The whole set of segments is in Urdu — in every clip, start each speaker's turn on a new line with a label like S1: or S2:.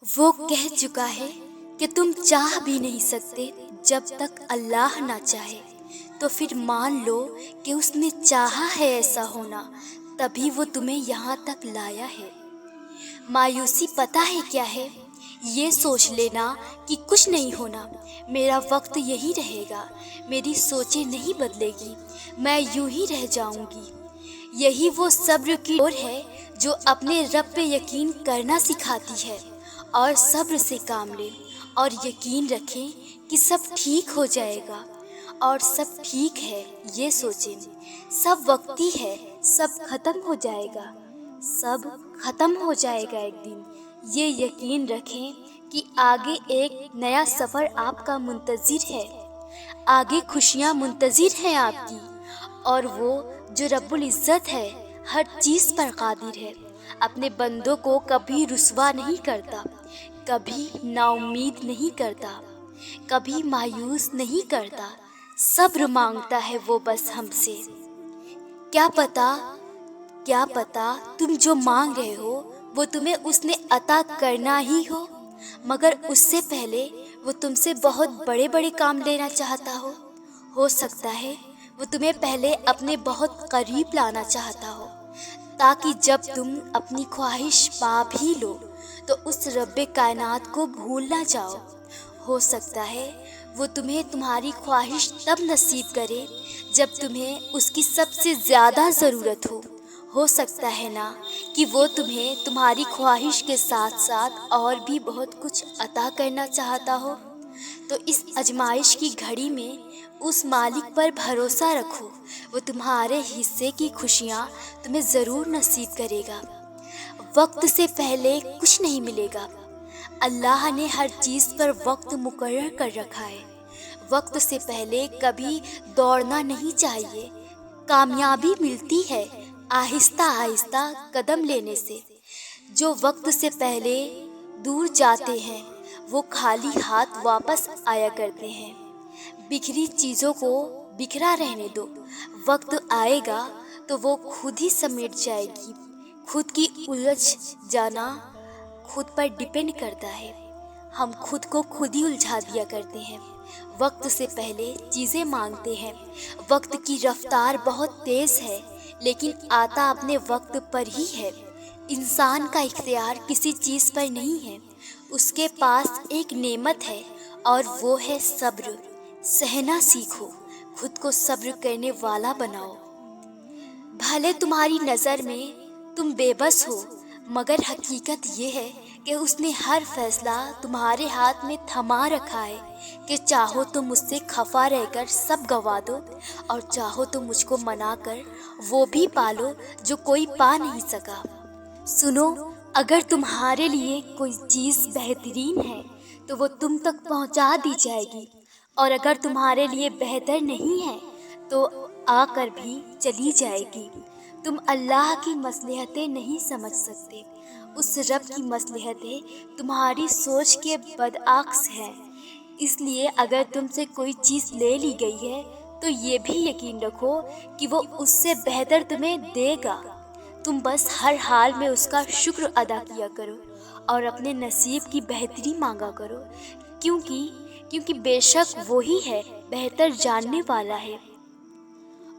S1: وہ کہہ چکا ہے کہ تم چاہ بھی نہیں سکتے جب تک اللہ نہ چاہے، تو پھر مان لو کہ اس نے چاہا ہے ایسا ہونا، تبھی وہ تمہیں یہاں تک لایا ہے۔ مایوسی پتہ ہے کیا ہے؟ یہ سوچ لینا کہ کچھ نہیں ہونا، میرا وقت یہی رہے گا، میری سوچیں نہیں بدلے گی، میں یوں ہی رہ جاؤں گی۔ یہی وہ صبر کی ڈور ہے جو اپنے رب پہ یقین کرنا سکھاتی ہے، اور صبر سے کام لیں اور یقین رکھیں کہ سب ٹھیک ہو جائے گا۔ اور سب ٹھیک ہے یہ سوچیں، سب وقتی ہے، سب ختم ہو جائے گا، سب ختم ہو جائے گا ایک دن۔ یہ یقین رکھیں کہ آگے ایک نیا سفر آپ کا منتظر ہے، آگے خوشیاں منتظر ہیں آپ کی، اور وہ جو رب العزت ہے ہر چیز پر قادر ہے، اپنے بندوں کو کبھی رسوا نہیں کرتا، کبھی نا امید نہیں کرتا، کبھی مایوس نہیں کرتا۔ صبر مانگتا ہے وہ بس ہم سے۔ کیا پتا تم جو مانگ رہے ہو وہ تمہیں اس نے عطا کرنا ہی مگر اس سے پہلے وہ تم سے بہت بڑے بڑے کام لینا چاہتا ہو سکتا ہے وہ تمہیں پہلے اپنے بہت قریب لانا چاہتا ہو، تاکہ جب تم اپنی خواہش پا بھی لو تو اس رب کائنات کو بھول نہ جاؤ۔ ہو سکتا ہے وہ تمہیں تمہاری خواہش تب نصیب کرے جب تمہیں اس کی سب سے زیادہ ضرورت ہو سکتا ہے نا کہ وہ تمہیں تمہاری خواہش کے ساتھ ساتھ اور بھی بہت کچھ عطا کرنا چاہتا ہو۔ تو اس آزمائش کی گھڑی میں اس مالک پر بھروسہ رکھو، وہ تمہارے حصے کی خوشیاں تمہیں ضرور نصیب کرے گا۔ وقت سے پہلے کچھ نہیں ملے گا، اللہ نے ہر چیز پر وقت مقرر کر رکھا ہے۔ وقت سے پہلے کبھی دوڑنا نہیں چاہیے، کامیابی ملتی ہے آہستہ آہستہ قدم لینے سے۔ جو وقت سے پہلے دور جاتے ہیں وہ خالی ہاتھ واپس آیا کرتے ہیں۔ بکھری چیزوں کو بکھرا رہنے دو، وقت آئے گا تو وہ خود ہی سمیٹ جائے گی۔ خود کی الجھ جانا خود پر ڈیپینڈ کرتا ہے، ہم خود کو خود ہی الجھا دیا کرتے ہیں، وقت سے پہلے چیزیں مانگتے ہیں۔ وقت کی رفتار بہت تیز ہے لیکن آتا اپنے وقت پر ہی ہے۔ انسان کا اختیار کسی چیز پر نہیں ہے، اس کے پاس ایک نعمت ہے اور وہ ہے صبر۔ سہنا سیکھو، خود کو صبر کرنے والا بناؤ۔ بھلے تمہاری نظر میں تم بے بس ہو، مگر حقیقت یہ ہے کہ اس نے ہر فیصلہ تمہارے ہاتھ میں تھما رکھا ہے کہ چاہو تو مجھ سے خفا رہ کر سب گوا دو، اور چاہو تو مجھ کو منا کر وہ بھی پالو جو کوئی پا نہیں سکا۔ سنو، اگر تمہارے لیے کوئی چیز بہترین ہے تو وہ تم تک پہنچا دی جائے گی، اور اگر تمہارے لیے بہتر نہیں ہے تو آ کر بھی چلی جائے گی۔ تم اللہ کی مصلحتیں نہیں سمجھ سکتے، اس رب کی مصلحتیں تمہاری سوچ کے برعکس ہیں۔ اس لیے اگر تم سے کوئی چیز لے لی گئی ہے تو یہ بھی یقین رکھو کہ وہ اس سے بہتر تمہیں دے گا۔ تم بس ہر حال میں اس کا شکر ادا کیا کرو اور اپنے نصیب کی بہتری مانگا کرو، کیونکہ بے شک وہی ہے بہتر جاننے والا ہے۔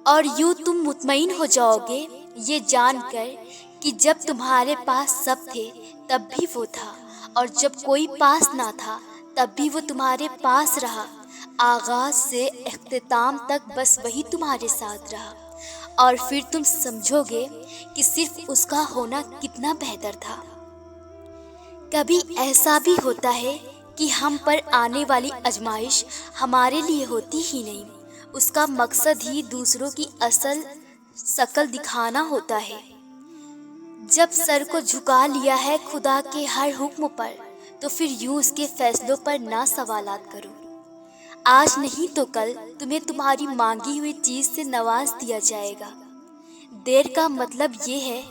S1: اور یوں تم مطمئن ہو جاؤ گے یہ جان کر کہ جب تمہارے پاس سب تھے تب بھی وہ تھا، اور جب کوئی پاس نہ تھا تب بھی وہ تمہارے پاس رہا۔ آغاز سے اختتام تک بس وہی تمہارے ساتھ رہا، اور پھر تم سمجھو گے کہ صرف اس کا ہونا کتنا بہتر تھا۔ کبھی ایسا بھی ہوتا ہے کہ ہم پر آنے والی آزمائش ہمارے لیے ہوتی ہی نہیں، اس کا مقصد ہی دوسروں کی اصل شکل دکھانا ہوتا ہے۔ جب سر کو جھکا لیا ہے خدا کے ہر حکم پر تو پھر یوں اس کے فیصلوں پر نہ سوالات کرو۔ آج نہیں تو کل تمہیں تمہاری مانگی ہوئی چیز سے نواز دیا جائے گا۔ دیر کا مطلب یہ ہے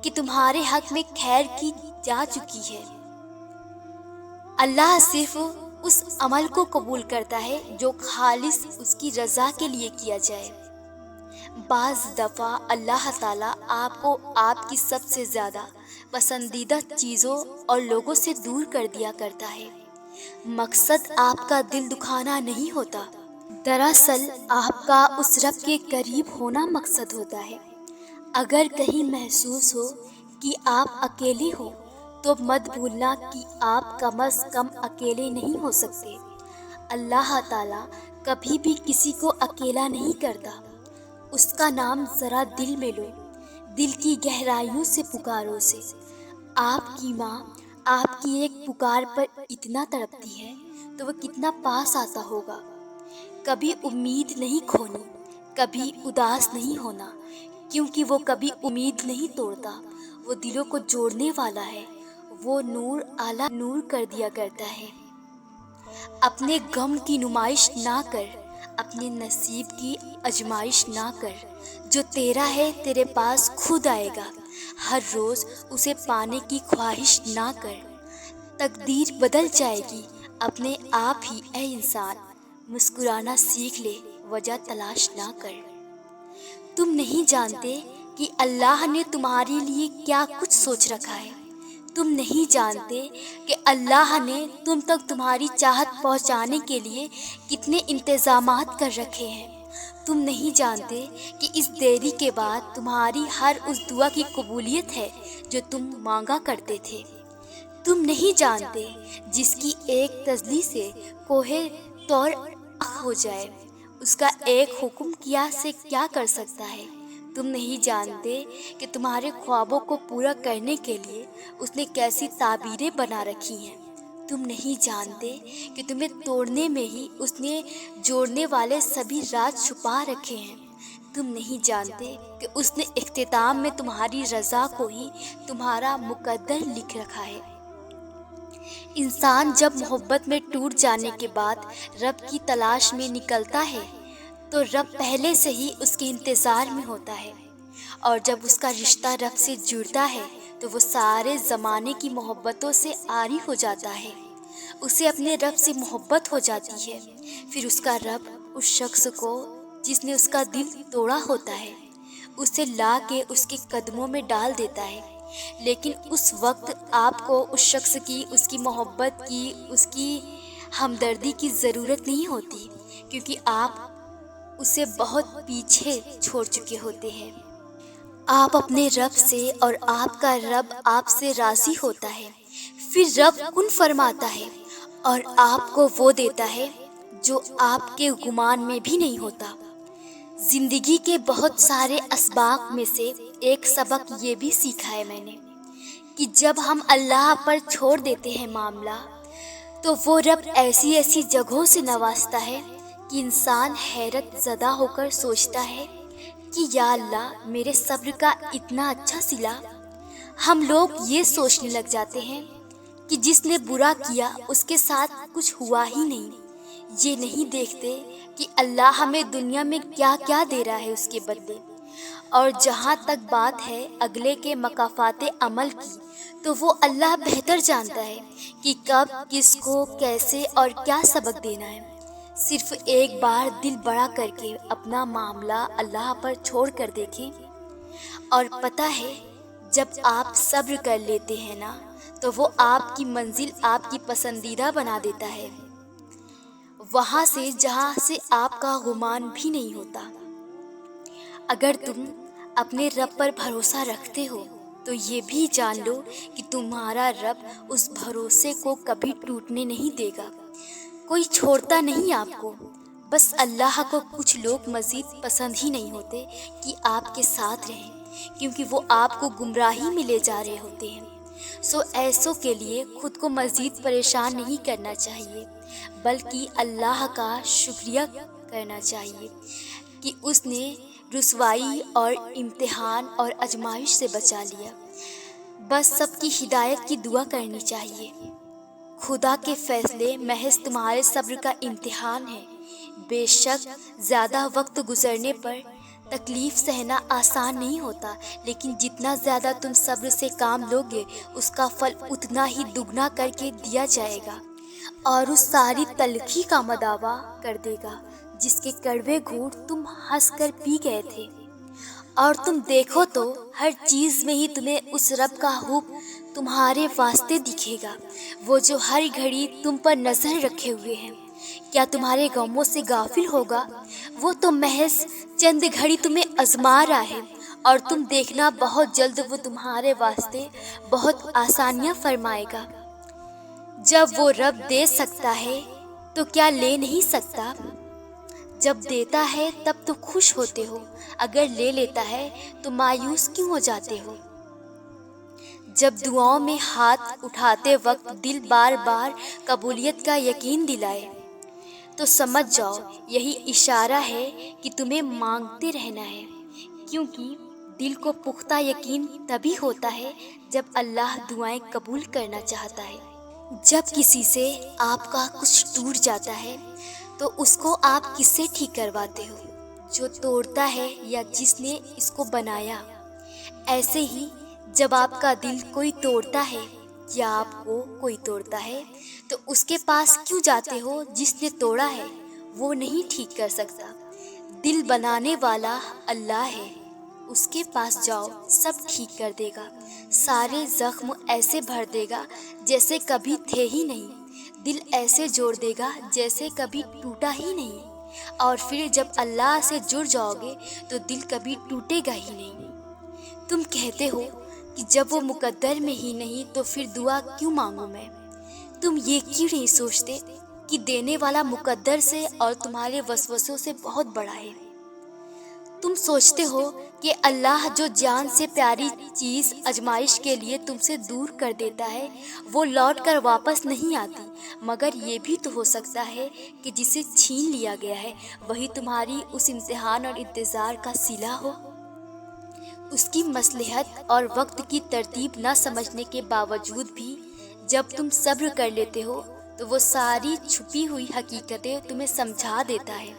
S1: کہ تمہارے حق میں خیر کی جا چکی ہے۔ اللہ صرف اس عمل کو قبول کرتا ہے جو خالص اس کی رضا کے لیے کیا جائے۔ بعض دفعہ اللہ تعالیٰ آپ کو آپ کی سب سے زیادہ پسندیدہ چیزوں اور لوگوں سے دور کر دیا کرتا ہے۔ مقصد آپ کا دل دکھانا نہیں ہوتا، دراصل آپ کا اس رب کے قریب ہونا مقصد ہوتا ہے۔ اگر کہیں محسوس ہو کہ آپ اکیلے ہو تو مت بھولنا کہ آپ کم از کم اکیلے نہیں ہو سکتے۔ اللہ تعالیٰ کبھی بھی کسی کو اکیلا نہیں کرتا۔ اس کا نام ذرا دل میں لو، دل کی گہرائیوں سے پکارو اسے۔ آپ کی ماں آپ کی ایک پکار پر اتنا تڑپتی ہے تو وہ کتنا پاس آتا ہوگا۔ کبھی امید نہیں کھونی، کبھی اداس نہیں ہونا، کیونکہ وہ کبھی امید نہیں توڑتا، وہ دلوں کو جوڑنے والا ہے۔ وہ نور اعلیٰ نور کر دیا کرتا ہے۔ اپنے غم کی نمائش نہ کر، اپنے نصیب کی آزمائش نہ کر۔ جو تیرا ہے تیرے پاس خود آئے گا، ہر روز اسے پانے کی خواہش نہ کر۔ تقدیر بدل جائے گی اپنے آپ ہی اے انسان، مسکرانا سیکھ لے، وجہ تلاش نہ کر۔ تم نہیں جانتے کہ اللہ نے تمہارے لیے کیا کچھ سوچ رکھا ہے۔ تم نہیں جانتے کہ اللہ نے تم تک تمہاری چاہت پہنچانے کے لیے کتنے انتظامات کر رکھے ہیں۔ تم نہیں جانتے کہ اس دیری کے بعد تمہاری ہر اس دعا کی قبولیت ہے جو تم مانگا کرتے تھے۔ تم نہیں جانتے جس کی ایک تسلی سے کوہ طور راکھ ہو جائے، اس کا ایک حکم کیا سے کیا کر سکتا ہے۔ تم نہیں جانتے کہ تمہارے خوابوں کو پورا کرنے کے لیے اس نے کیسی تعبیریں بنا رکھی ہیں۔ تم نہیں جانتے کہ تمہیں توڑنے میں ہی اس نے جوڑنے والے سبھی راز چھپا رکھے ہیں۔ تم نہیں جانتے کہ اس نے اختتام میں تمہاری رضا کو ہی تمہارا مقدر لکھ رکھا ہے۔ انسان جب محبت میں ٹوٹ جانے کے بعد رب کی تلاش میں نکلتا ہے تو رب پہلے سے ہی اس کے انتظار میں ہوتا ہے، اور جب اس کا رشتہ رب سے جڑتا ہے تو وہ سارے زمانے کی محبتوں سے عاری ہو جاتا ہے۔ اسے اپنے رب سے محبت ہو جاتی ہے۔ پھر اس کا رب اس شخص کو جس نے اس کا دل توڑا ہوتا ہے اسے لا کے اس کے قدموں میں ڈال دیتا ہے، لیکن اس وقت آپ کو اس شخص کی، اس کی محبت کی، اس کی ہمدردی کی ضرورت نہیں ہوتی، کیونکہ آپ اسے بہت پیچھے چھوڑ چکے ہوتے ہیں۔ آپ اپنے رب سے اور آپ کا رب آپ سے راضی ہوتا ہے، پھر رب کن فرماتا ہے اور آپ کو وہ دیتا ہے جو آپ کے گمان میں بھی نہیں ہوتا۔ زندگی کے بہت سارے اسباق میں سے ایک سبق یہ بھی سیکھا ہے میں نے کہ جب ہم اللہ پر چھوڑ دیتے ہیں معاملہ تو وہ رب ایسی ایسی جگہوں سے نوازتا ہے کہ انسان حیرت زدہ ہو کر سوچتا ہے کہ یا اللہ میرے صبر کا اتنا اچھا صلہ۔ ہم لوگ یہ سوچنے لگ جاتے ہیں کہ جس نے برا کیا اس کے ساتھ کچھ ہوا ہی نہیں۔ یہ نہیں دیکھتے کہ اللہ ہمیں دنیا میں کیا کیا دے رہا ہے اس کے بدلے۔ اور جہاں تک بات ہے اگلے کے مکافات عمل کی تو وہ اللہ بہتر جانتا ہے کہ کب کس کو کیسے اور کیا سبق دینا ہے۔ صرف ایک بار دل بڑا کر کے اپنا معاملہ اللہ پر چھوڑ کر دیکھیں، اور پتہ ہے جب آپ صبر کر لیتے ہیں نا تو وہ آپ کی منزل آپ کی پسندیدہ بنا دیتا ہے، وہاں سے جہاں سے آپ کا گمان بھی نہیں ہوتا۔ اگر تم اپنے رب پر بھروسہ رکھتے ہو تو یہ بھی جان لو کہ تمہارا رب اس بھروسے کو کبھی ٹوٹنے نہیں دے گا۔ کوئی چھوڑتا نہیں آپ کو، بس اللہ کو کچھ لوگ مزید پسند ہی نہیں ہوتے کہ آپ کے ساتھ رہیں، کیونکہ وہ آپ کو گمراہی میں لے جا رہے ہوتے ہیں۔ سو ایسوں کے لیے خود کو مزید پریشان نہیں کرنا چاہیے، بلکہ اللہ کا شکریہ کرنا چاہیے کہ اس نے رسوائی اور امتحان اور آزمائش سے بچا لیا۔ بس سب کی ہدایت کی دعا کرنی چاہیے۔ خدا کے فیصلے محض تمہارے صبر کا امتحان ہے۔ بے شک زیادہ وقت گزرنے پر تکلیف سہنا آسان نہیں ہوتا، لیکن جتنا زیادہ تم صبر سے کام لوگے اس کا پھل اتنا ہی دگنا کر کے دیا جائے گا، اور اس ساری تلخی کا مداوع کر دے گا جس کے کڑوے گھونٹ تم ہنس کر پی گئے تھے۔ اور تم دیکھو تو ہر چیز میں ہی تمہیں اس رب کا حب تمہارے واسطے دکھے گا، وہ جو ہر گھڑی تم پر نظر رکھے ہوئے ہیں۔ کیا تمہارے غموں سے غافل ہوگا؟ وہ تو محض چند گھڑی تمہیں آزما رہا ہے، اور تم دیکھنا بہت جلد وہ تمہارے واسطے بہت آسانیاں فرمائے گا۔ جب وہ رب دے سکتا ہے تو کیا لے نہیں سکتا؟ جب دیتا ہے تب تو خوش ہوتے ہو، اگر لے لیتا ہے تو مایوس کیوں ہو جاتے ہو؟ جب دعاؤں میں ہاتھ اٹھاتے وقت دل بار بار قبولیت کا یقین دلائے تو سمجھ جاؤ یہی اشارہ ہے کہ تمہیں مانگتے رہنا ہے، کیونکہ دل کو پختہ یقین تبھی ہوتا ہے جب اللہ دعائیں قبول کرنا چاہتا ہے۔ جب کسی سے آپ کا کچھ ٹوٹ جاتا ہے تو اس کو آپ کس سے ٹھیک کرواتے ہو؟ جو توڑتا ہے یا جس نے اس کو بنایا؟ ایسے ہی جب آپ کا دل کوئی توڑتا ہے یا آپ کو کوئی توڑتا ہے تو اس کے پاس کیوں جاتے ہو جس نے توڑا ہے؟ وہ نہیں ٹھیک کر سکتا، دل بنانے والا اللہ ہے، اس کے پاس جاؤ سب ٹھیک کر دے گا، سارے زخم ایسے بھر دے گا جیسے کبھی تھے ہی نہیں، دل ایسے جوڑ دے گا جیسے کبھی ٹوٹا ہی نہیں، اور پھر جب اللہ سے جڑ جاؤ گے تو دل کبھی ٹوٹے گا ہی نہیں۔ تم کہتے ہو کہ جب وہ مقدر میں ہی نہیں تو پھر دعا کیوں مانگوں میں؟ تم یہ کیوں نہیں سوچتے کہ دینے والا مقدر سے اور تمہارے وسوسوں سے بہت بڑا ہے؟ تم سوچتے ہو کہ اللہ جو جان سے پیاری چیز آزمائش کے لیے تم سے دور کر دیتا ہے وہ لوٹ کر واپس نہیں آتی، مگر یہ بھی تو ہو سکتا ہے کہ جسے چھین لیا گیا ہے وہی تمہاری اس امتحان اور انتظار کا صلہ ہو۔ اس کی مصلحت اور وقت کی ترتیب نہ سمجھنے کے باوجود بھی جب تم صبر کر لیتے ہو تو وہ ساری چھپی ہوئی حقیقتیں تمہیں سمجھا دیتا ہے۔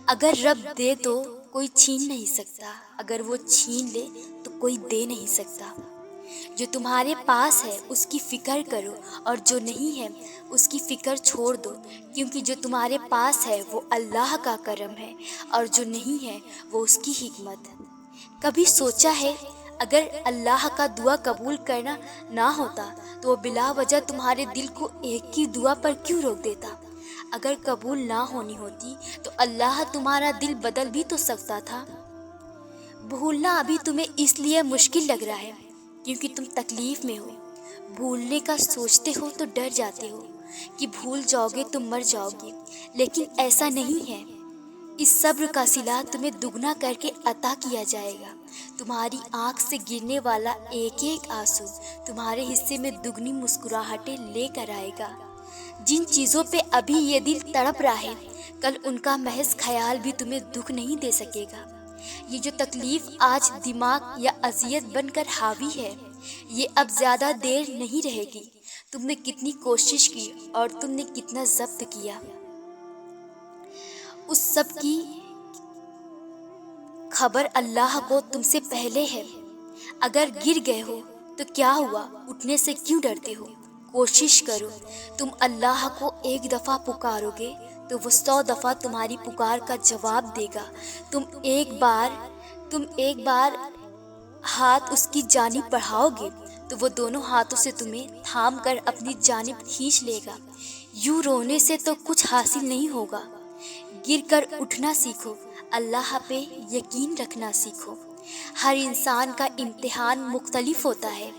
S1: اگر رب دے تو کوئی چھین نہیں سکتا، اگر وہ چھین لے تو کوئی دے نہیں سکتا۔ جو تمہارے پاس ہے اس کی فکر کرو، اور جو نہیں ہے اس کی فکر چھوڑ دو، کیونکہ جو تمہارے پاس ہے وہ اللہ کا کرم ہے، اور جو نہیں ہے وہ اس کی حکمت۔ کبھی سوچا ہے اگر اللہ کا دعا قبول کرنا نہ ہوتا تو وہ بلا وجہ تمہارے دل کو ایک ہی دعا پر کیوں روک دیتا؟ اگر قبول نہ ہونی ہوتی تو اللہ تمہارا دل بدل بھی تو سکتا تھا۔ بھولنا ابھی تمہیں اس لیے مشکل لگ رہا ہے کیونکہ تم تکلیف میں ہو، بھولنے کا سوچتے ہو تو ڈر جاتے ہو کہ بھول جاؤ گے تو مر جاؤ گے، لیکن ایسا نہیں ہے۔ اس صبر کا صلہ تمہیں دگنا کر کے عطا کیا جائے گا۔ تمہاری آنکھ سے گرنے والا ایک ایک آنسو تمہارے حصے میں دگنی مسکراہٹیں لے کر آئے گا۔ جن چیزوں پہ ابھی یہ دل تڑپ رہا ہے کل ان کا محض خیال بھی تمہیں دکھ نہیں دے سکے گا۔ یہ جو تکلیف آج دماغ یا اذیت بن کر حاوی ہے یہ اب زیادہ دیر نہیں رہے گی۔ تم نے کتنی کوشش کی اور تم نے کتنا ضبط کیا، اس سب کی خبر اللہ کو تم سے پہلے ہے۔ اگر گر گئے ہو تو کیا ہوا، اٹھنے سے کیوں ڈرتے ہو؟ کوشش کرو، تم اللہ کو ایک دفعہ پکارو گے تو وہ 100 دفعہ تمہاری پکار کا جواب دے گا۔ تم ایک بار ہاتھ اس کی جانب بڑھاؤ گے تو وہ دونوں ہاتھوں سے تمہیں تھام کر اپنی جانب کھینچ لے گا۔ یوں رونے سے تو کچھ حاصل نہیں ہوگا، گر کر اٹھنا سیکھو، اللہ پہ یقین رکھنا سیکھو۔ ہر انسان کا امتحان مختلف ہوتا ہے،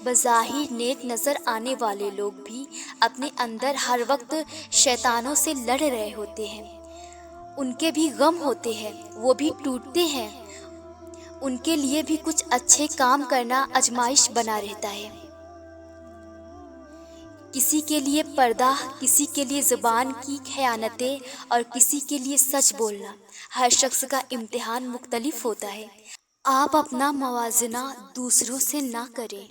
S1: بظاہر نیک نظر آنے والے لوگ بھی اپنے اندر ہر وقت شیطانوں سے لڑ رہے ہوتے ہیں۔ ان کے بھی غم ہوتے ہیں، وہ بھی ٹوٹتے ہیں، ان کے لیے بھی کچھ اچھے کام کرنا آزمائش بنا رہتا ہے۔ کسی کے لیے پردہ، کسی کے لیے زبان کی خیانتیں اور کسی کے لیے سچ بولنا۔ ہر شخص کا امتحان مختلف ہوتا ہے۔ آپ اپنا موازنہ دوسروں سے نہ کریں۔